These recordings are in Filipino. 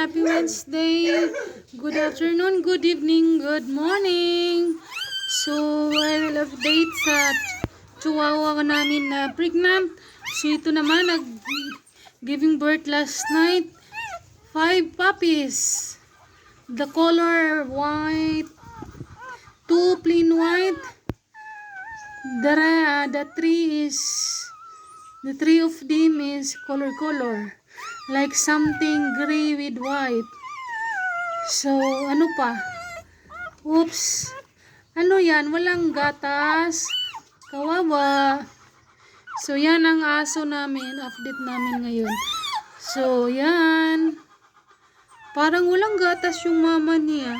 happy Wednesday. Good afternoon, good evening, good morning. So, I will update sa chihuahua namin na pregnant. So, ito naman, giving birth last night. 5 puppies. The color white, 2 plain white. The three of them is color. Like something gray with white. So, ano pa? Oops. Ano yan? Walang gatas. Kawawa. So, yan ang aso namin. Update namin ngayon. So, yan. Parang walang gatas yung mama niya.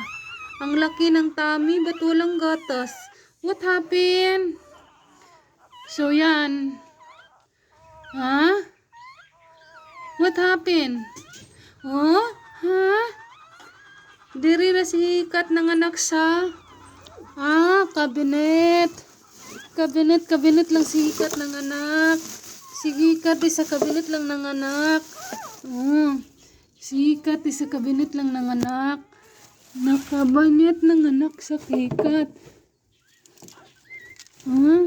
Ang laki ng tummy, ba't walang gatas? What happened? So, yan. Ha? What happened? Oh? Ha? Diri na si Kat nanganak sa cabinet. Cabinet lang si Kat nanganak. Si Kat sa cabinet lang nanganak. Si Kat sa cabinet lang nanganak. Nakabanet nanganak sa Kat.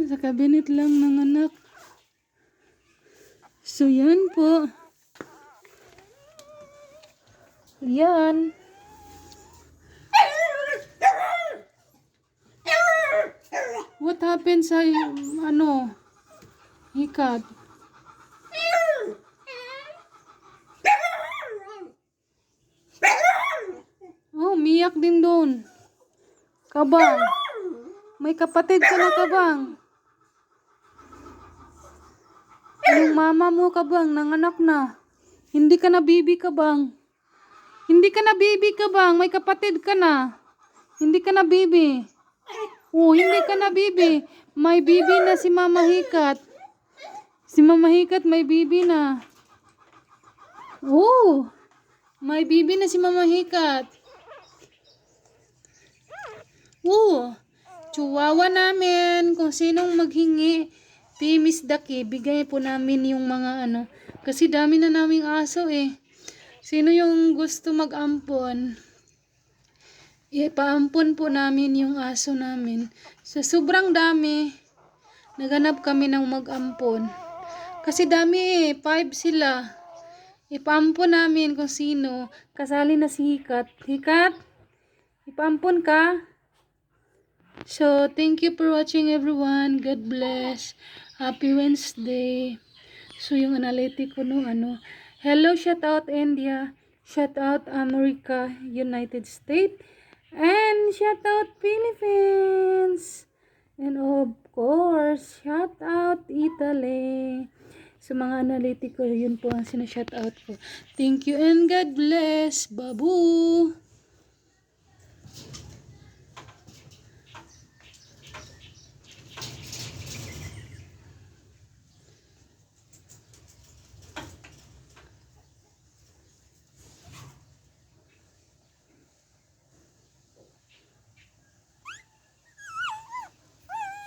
Sa cabinet lang nanganak. So, yan po. Yan. What happened sa, Hikat? Oh, miyak din doon. Kabang. May kapatid ka na, Kabang. Yung mama mo, Kabang, nanganak na. Hindi ka na baby, Kabang. Hindi ka na baby, Kabang. May kapatid ka na. Hindi ka na baby. Oh, hindi ka na baby. May baby na si Mama Hikat. Si Mama Hikat may baby na. Oh, may baby na si Mama Hikat. Oh, chihuahua namin. Kung sinong maghingi, Miss Daki, bigay po namin yung mga kasi dami na naming aso eh. Sino yung gusto mag-ampon? Ipaampon po namin yung aso namin. Sa sobrang dami, naghanap kami ng mag-ampon. Kasi dami 5 sila. Ipaampon namin kung sino. Kasali na si Hikat. Hikat, ipaampon ka? So, thank you for watching everyone. God bless. Happy Wednesday. So, yung analytic ko hello, shout out India, shout out America, United States, and shout out Philippines. And of course, shout out Italy. So, mga analytic ko, yun po ang sinashout out ko. Thank you and God bless. Babu!